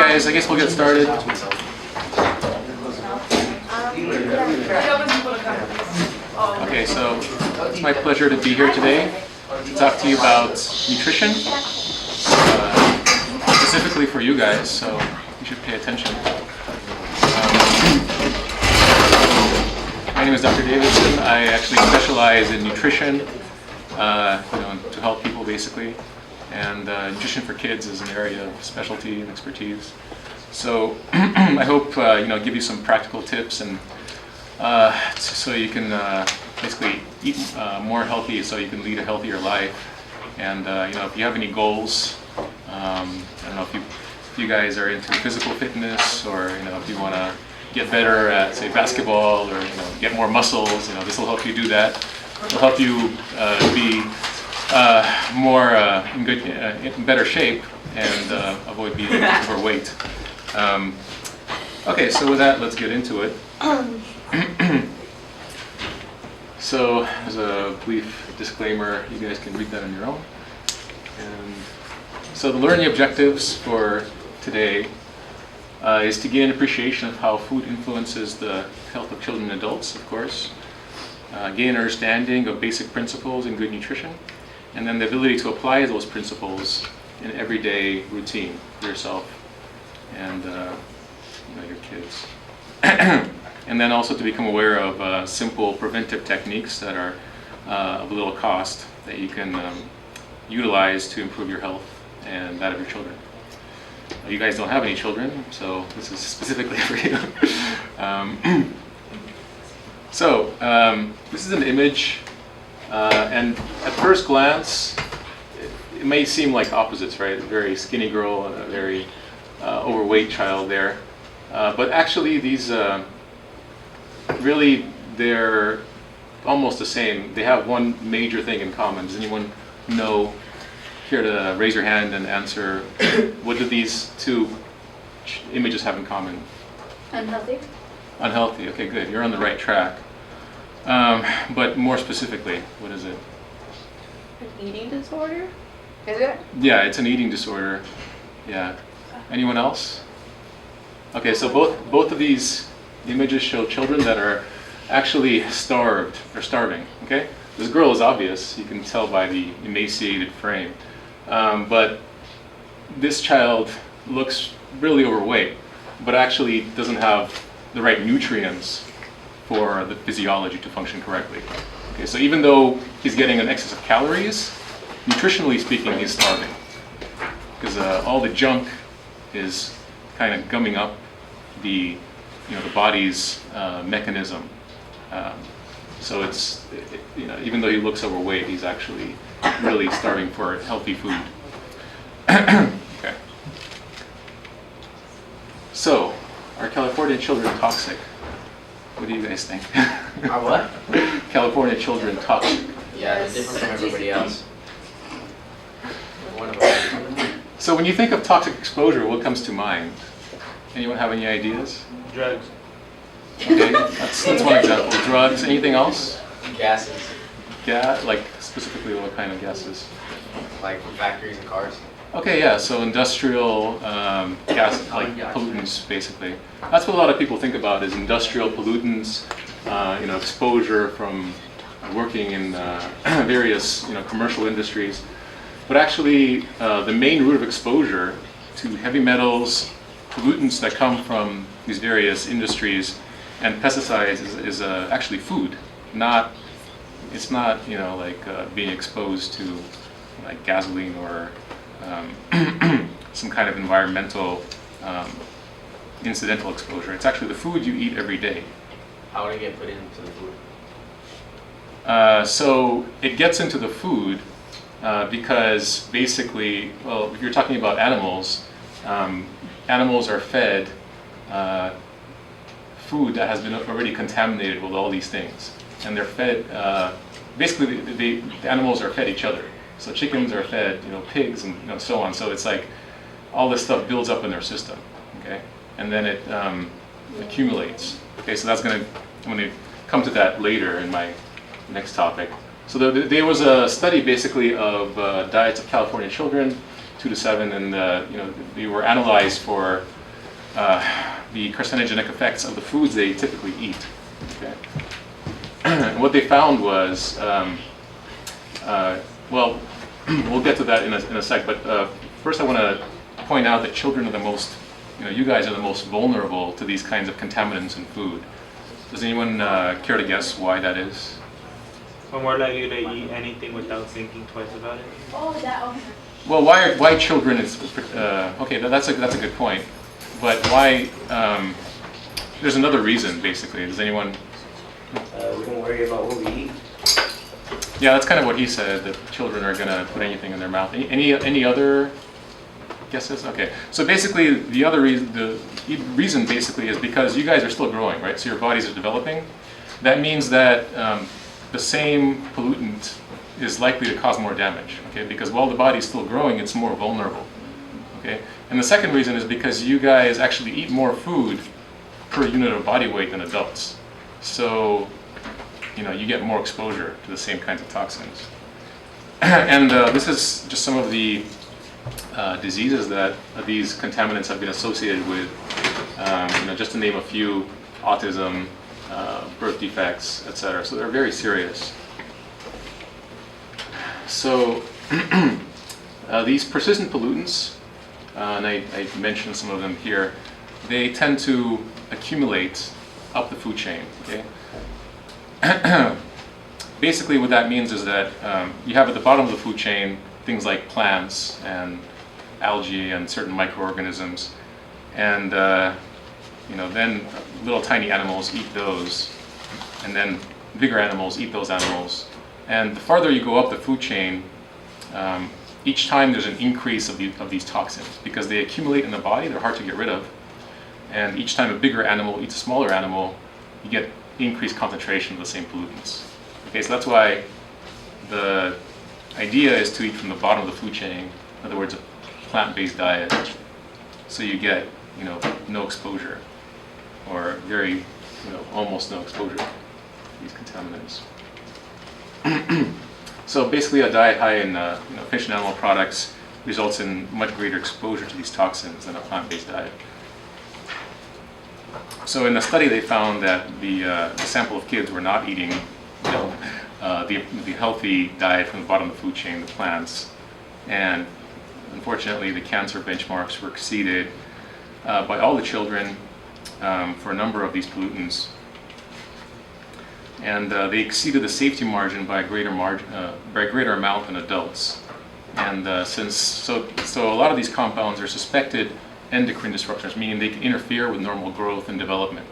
guys, I guess we'll get started. Okay, so it's my pleasure to be here today to talk to you about nutrition, specifically for you guys, so you should pay attention. My name is Dr. Davidson. I actually specialize in nutrition, to help people basically, and nutrition for kids is an area of specialty and expertise. So I hope give you some practical tips and so you can basically eat more healthy, so you can lead a healthier life. And if you have any goals, I don't know if you guys are into physical fitness, or if you want to get better at, say, basketball, or get more muscles, this will help you do that. It'll help you be more in better shape and avoid being overweight. Okay, so with that, let's get into it. So, as a brief disclaimer, you guys can read that on your own. And so the learning objectives for today is to gain an appreciation of how food influences the health of children and adults, of course. Gain an understanding of basic principles in good nutrition, and then the ability to apply those principles in everyday routine for yourself and your kids. And then also to become aware of simple preventive techniques that are of little cost that you can utilize to improve your health and that of your children. You guys don't have any children, so this is specifically for you. This is an image, and at first glance, it may seem like opposites, right? A very skinny girl and a very overweight child there. But actually, these really, they're almost the same. They have one major thing in common. Does anyone know? Here to raise your hand and answer, what do these two images have in common? Unhealthy. Unhealthy, okay, good. You're on the right track. But more specifically, what is it? An eating disorder? Is it? Yeah, it's an eating disorder. Yeah. Anyone else? Okay, so both of these images show children that are actually starved or starving, okay? This girl is obvious. You can tell by the emaciated frame. But this child looks really overweight, but actually doesn't have the right nutrients for the physiology to function correctly. Okay, so even though he's getting an excess of calories, nutritionally speaking, he's starving, because all the junk is kind of gumming up the body's mechanism. So it's even though he looks overweight, he's actually really starving for healthy food. Okay. So, are California children toxic? What do you guys think? Are what? California children toxic. Yeah, they're different from everybody else. One of them. So when you think of toxic exposure, what comes to mind? Anyone have any ideas? Drugs. Okay, that's one example. Drugs. Anything else? Gases. Like specifically what kind of gases? Like from factories and cars. Okay, yeah, so industrial gas, like pollutants, basically. That's what a lot of people think about, is industrial pollutants, exposure from working in various, commercial industries. But actually, the main route of exposure to heavy metals, pollutants that come from these various industries, and pesticides is actually food. It's not being exposed to like gasoline or some kind of environmental incidental exposure. It's actually the food you eat every day. How would it get put into the food? So it gets into the food because basically, well, if you're talking about animals, animals are fed food that has been already contaminated with all these things. And they're fed, basically the animals are fed each other. So chickens are fed, pigs and so on. So it's like all this stuff builds up in their system, okay? And then it accumulates. Okay, so I'm going to come to that later in my next topic. So there was a study basically of diets of California children, 2 to 7, and they were analyzed for the carcinogenic effects of the foods they typically eat. Okay? And what they found was, well, we'll get to that in a sec, but first I want to point out that children are the most, you guys are the most vulnerable to these kinds of contaminants in food. Does anyone care to guess why that is? We're more likely to eat anything without thinking twice about it. Well, why children is okay. That's a good point, but why? There's another reason basically. Does anyone? We don't worry about what we eat. Yeah, that's kind of what he said. That children are gonna put anything in their mouth. Any other guesses? Okay. So basically, the reason basically is because you guys are still growing, right? So your bodies are developing. That means that the same pollutant is likely to cause more damage, okay? Because while the body's still growing, it's more vulnerable, okay? And the second reason is because you guys actually eat more food per unit of body weight than adults. So, you get more exposure to the same kinds of toxins. And this is just some of the diseases that these contaminants have been associated with, just to name a few: autism, birth defects, etc. So they're very serious. So these persistent pollutants, and I mentioned some of them here, they tend to accumulate up the food chain. Okay. Basically, what that means is that you have at the bottom of the food chain things like plants and algae and certain microorganisms, and then little tiny animals eat those, and then bigger animals eat those animals. And the farther you go up the food chain, each time there's an increase of these toxins because they accumulate in the body, they're hard to get rid of. And each time a bigger animal eats a smaller animal, you get increased concentration of the same pollutants. Okay, so that's why the idea is to eat from the bottom of the food chain, in other words, a plant-based diet, so you get, no exposure, or very, almost no exposure to these contaminants. So basically, a diet high in fish and animal products results in much greater exposure to these toxins than a plant-based diet. So in the study, they found that the sample of kids were not eating the healthy diet from the bottom of the food chain, the plants, and unfortunately, the cancer benchmarks were exceeded by all the children for a number of these pollutants. And they exceeded the safety margin by a greater amount than adults. And so a lot of these compounds are suspected endocrine disruptors, meaning they can interfere with normal growth and development.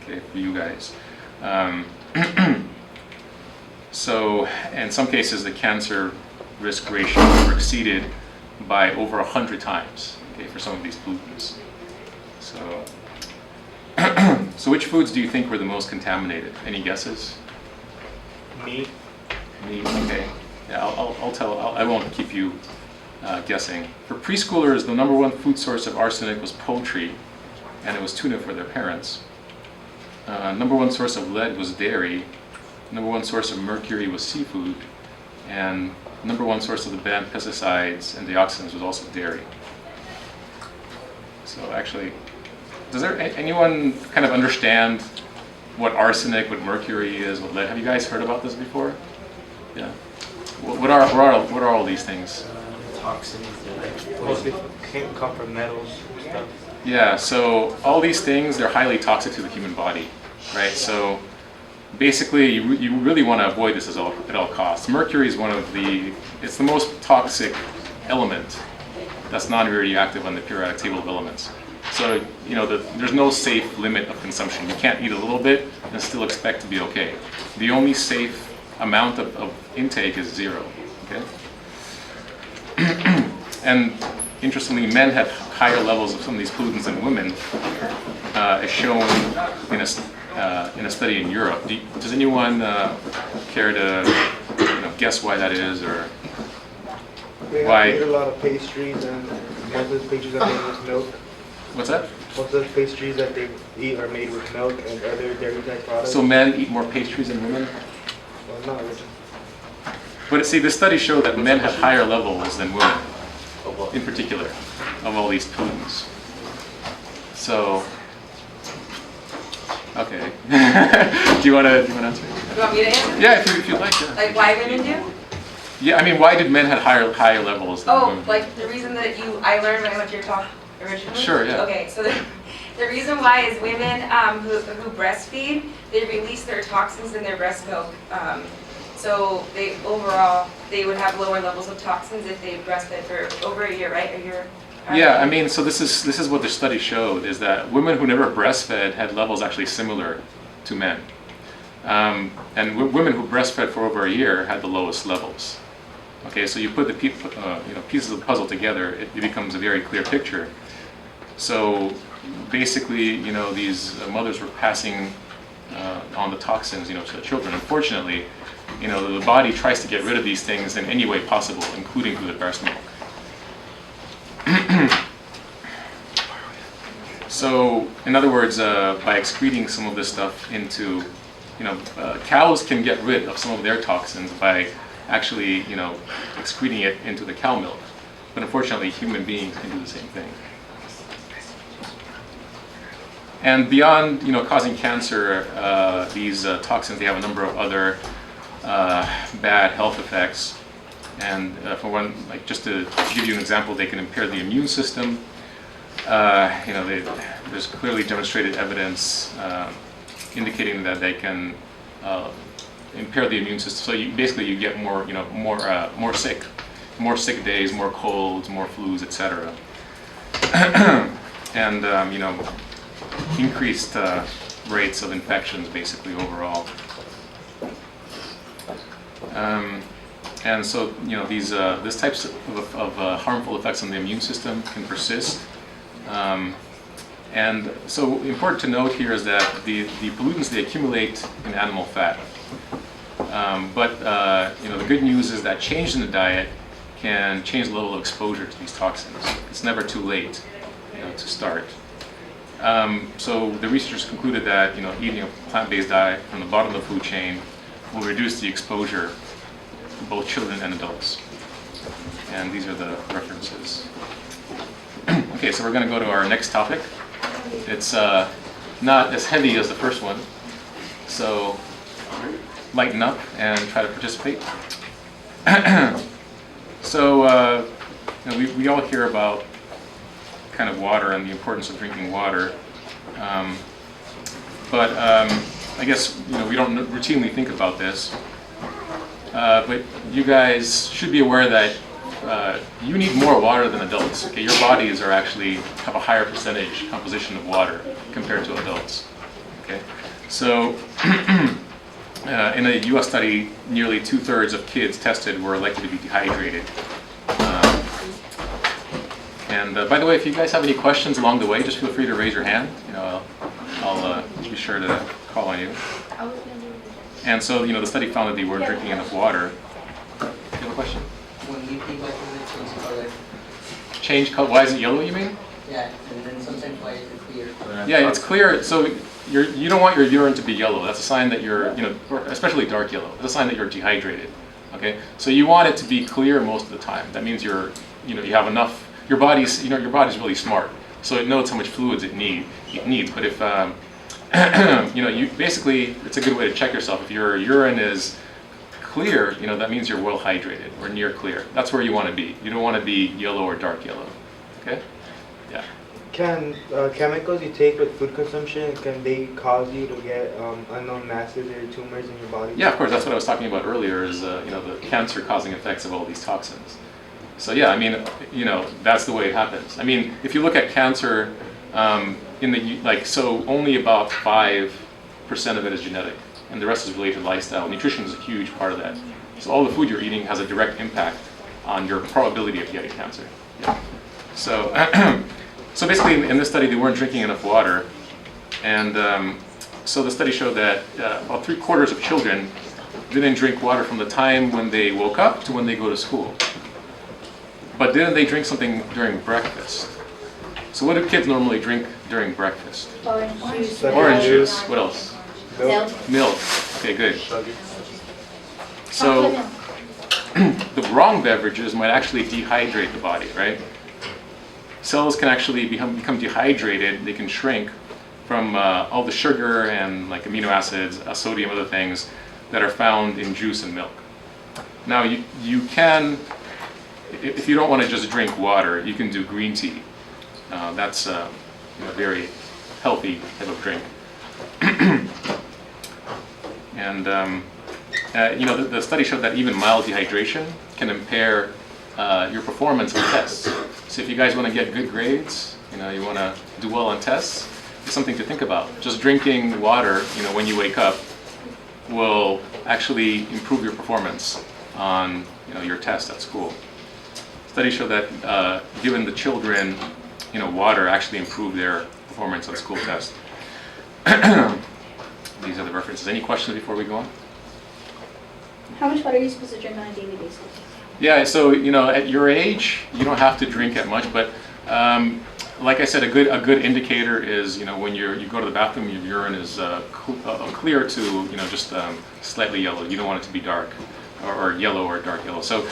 Okay, for you guys. So in some cases, the cancer risk ratios were exceeded by over 100 times. Okay, for some of these pollutants. So. So which foods do you think were the most contaminated? Any guesses? Meat. Meat, okay. Yeah, I won't keep you guessing. For preschoolers, the number one food source of arsenic was poultry, and it was tuna for their parents. Number one source of lead was dairy. Number one source of mercury was seafood. And number one source of the banned pesticides and dioxins was also dairy. So actually, does anyone kind of understand what arsenic, what mercury is, what lead? Have you guys heard about this before? Yeah. What are all these things? Toxins. Mostly can come from metals and stuff. Yeah. So all these things, they're highly toxic to the human body, right? So basically, you really want to avoid this at all costs. Mercury is it's the most toxic element that's non-radioactive on the periodic table of elements. So, there's no safe limit of consumption. You can't eat a little bit and still expect to be okay. The only safe amount of intake is 0, okay? And interestingly, men have higher levels of some of these pollutants than women, as shown in a study in Europe. Does anyone care to guess why that is, or why? They eat a lot of pastries, and most of the pastries are made with milk. What's that? Most of the pastries that they eat are made with milk and other dairy-type products. So men eat more pastries than women? Well, not really. But see, the studies show that men have higher levels than women, in particular, of all these pollutants. So, okay. do you want to answer? You want me to answer? Yeah, if you'd like. Yeah. Like why women do? Yeah, I mean, why did men have higher levels than Oh, women? like the reason that I learned when I went to your talk originally? Sure, yeah. Okay, so the reason why is women who breastfeed, they release their toxins in their breast milk. So they would have lower levels of toxins if they breastfed for over a year, right? A year. Yeah, I mean, so this is what the study showed, is that women who never breastfed had levels actually similar to men. And women who breastfed for over a year had the lowest levels. Okay, so you put the pieces of the puzzle together, it becomes a very clear picture. So basically, these mothers were passing on the toxins, to the children. Unfortunately, the body tries to get rid of these things in any way possible, including through the breast milk. So, in other words, by excreting some of this stuff into, cows can get rid of some of their toxins by actually, excreting it into the cow milk. But unfortunately, human beings can do the same thing. And beyond, causing cancer, these toxins, they have a number of other bad health effects. And for one, just to give you an example, they can impair the immune system. There's clearly demonstrated evidence indicating that they can impair the immune system. So you get more sick days, more colds, more flus, etc. And increased rates of infections, basically overall. And so these types of harmful effects on the immune system can persist. And so important to note here is that the pollutants, they accumulate in animal fat. But the good news is that change in the diet can change the level of exposure to these toxins. It's never too late to start. So the researchers concluded that eating a plant-based diet from the bottom of the food chain will reduce the exposure for both children and adults. And these are the references. Okay, so we're going to go to our next topic. It's not as heavy as the first one, so lighten up and try to participate. So we all hear about kind of water and the importance of drinking water, but I guess we don't routinely think about this. But you guys should be aware that you need more water than adults. Okay, your bodies are actually have a higher percentage composition of water compared to adults. Okay, so in a U.S. study, nearly 2/3 of kids tested were likely to be dehydrated. And by the way, if you guys have any questions along the way, just feel free to raise your hand. I'll be sure to call on you. And so, the study found that they weren't drinking enough water. Do you have a question? When you think about it, change color. Change color? Why is it yellow, you mean? Yeah, and then sometimes why is it clear? Yeah, it's clear. So you don't want your urine to be yellow. That's a sign that you're, or especially dark yellow. That's a sign that you're dehydrated. Okay, so you want it to be clear most of the time. That means you have enough. Your body's really smart, so it knows how much fluids it needs. But if you basically, it's a good way to check yourself. If your urine is clear, that means you're well hydrated or near clear. That's where you want to be. You don't want to be yellow or dark yellow. Okay? Yeah. Can chemicals you take with food consumption, can they cause you to get unknown masses or tumors in your body? Yeah, of course. That's what I was talking about earlier. Is the cancer-causing effects of all these toxins. So yeah, I mean, that's the way it happens. I mean, if you look at cancer, so only about 5% of it is genetic, and the rest is related to lifestyle. Nutrition is a huge part of that. So all the food you're eating has a direct impact on your probability of getting cancer. Yeah. So, so basically, in this study, they weren't drinking enough water, and so the study showed that about 3/4 of children didn't drink water from the time when they woke up to when they go to school. But didn't they drink something during breakfast? So what do kids normally drink during breakfast? Orange juice. Orange juice. What else? Milk. Milk. Okay, good. So the wrong beverages might actually dehydrate the body, right? cells can actually become dehydrated. They can shrink from all the sugar and like amino acids, sodium, other things that are found in juice and milk. Now you can, if you don't want to just drink water, you can do green tea. That's a very healthy type of drink. And the study showed that even mild dehydration can impair your performance on tests. So if you guys want to get good grades, you want to do well on tests, it's something to think about. Just drinking water, when you wake up, will actually improve your performance on your test at school. Studies show that giving the children water actually improved their performance on school tests. These are the references. Any questions before we go on? How much water are you supposed to drink on a daily basis? Yeah, so at your age, you don't have to drink that much, but like I said, a good indicator is when you go to the bathroom, your urine is clear to just slightly yellow. You don't want it to be dark or yellow or dark yellow. So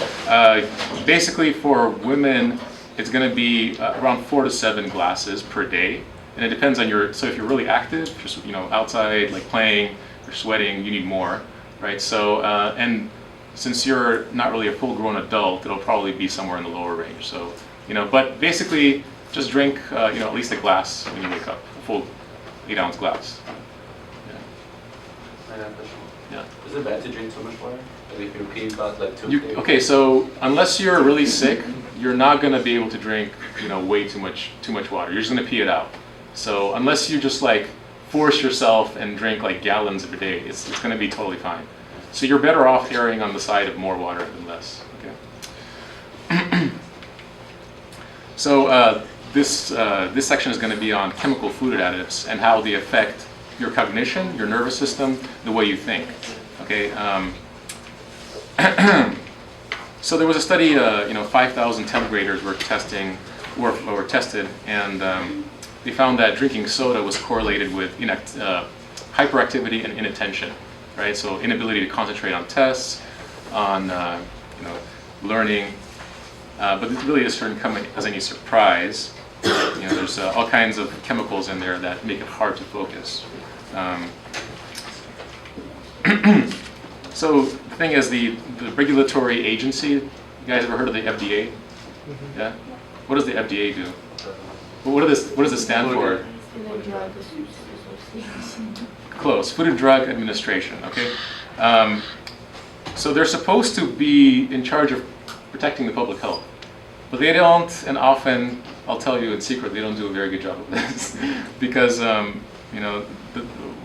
basically, for women, it's going to be around 4 to 7 glasses per day, and it depends on so if you're really active, just outside like playing, you're sweating, you need more, right? So and since you're not really a full-grown adult, it'll probably be somewhere in the lower range. So but basically, just drink at least a glass when you wake up, a full 8-ounce glass. I have a question. Yeah. Is it bad to drink too much water? Like if you pee about like 2 days? Okay, so unless you're really sick, you're not going to be able to drink way too much water. You're just going to pee it out. So unless you just like force yourself and drink like gallons every day, it's going to be totally fine. So you're better off erring on the side of more water than less. Okay. So this section is going to be on chemical food additives and how they affect your cognition, your nervous system, the way you think. Okay. So there was a study. 5,000 10th graders were tested, and they found that drinking soda was correlated with hyperactivity and inattention. Right. So inability to concentrate on tests, on learning. But it really doesn't come as any surprise. There's all kinds of chemicals in there that make it hard to focus. So the thing is, the regulatory agency, you guys ever heard of the FDA? Mm-hmm. Yeah? What does the FDA do? What does it stand for? Close. Food and Drug Administration, okay? So they're supposed to be in charge of protecting the public health. But they don't, and often, I'll tell you in secret, they don't do a very good job of this. Because,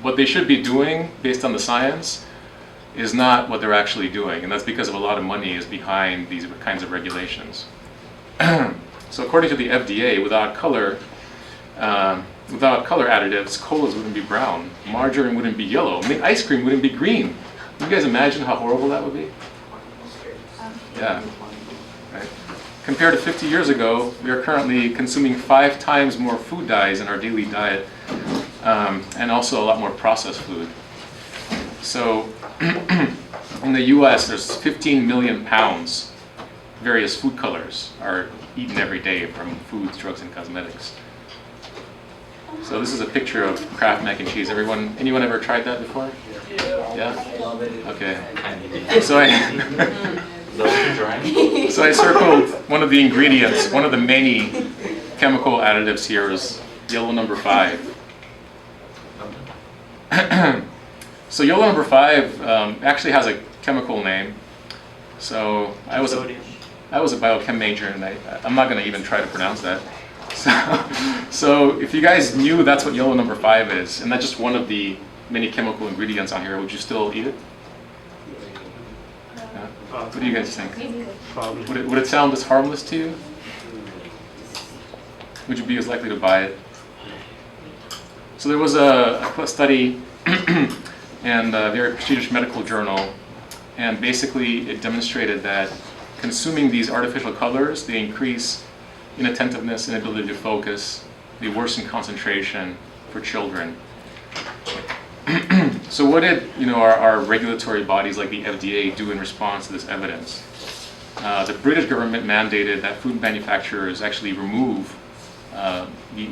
what they should be doing, based on the science, is not what they're actually doing. And that's because of a lot of money is behind these kinds of regulations. So according to the FDA, without color additives, colas wouldn't be brown, margarine wouldn't be yellow, ice cream wouldn't be green. Can you guys imagine how horrible that would be? Yeah. Right. Compared to 50 years ago, we are currently consuming 5 times more food dyes in our daily diet, and also a lot more processed food. So in the US, there's 15 million pounds. Various food colors are eaten every day from foods, drugs, and cosmetics. So this is a picture of Kraft mac and cheese. Anyone ever tried that before? Yeah? Okay. So I circled one of the ingredients. One of the many chemical additives here is yellow number 5. So yellow number 5 actually has a chemical name. So I was a biochem major, and I'm not going to even try to pronounce that. So if you guys knew that's what yellow number 5 is, and that's just one of the many chemical ingredients on here, would you still eat it? Yeah? What do you guys think? Probably. Would it sound as harmless to you? Would you be as likely to buy it? So there was a study and a very prestigious medical journal, and basically it demonstrated that consuming these artificial colors, they increase inattentiveness, inability to focus, they worsen concentration for children. So what did our regulatory bodies like the FDA do in response to this evidence? The British government mandated that food manufacturers actually remove you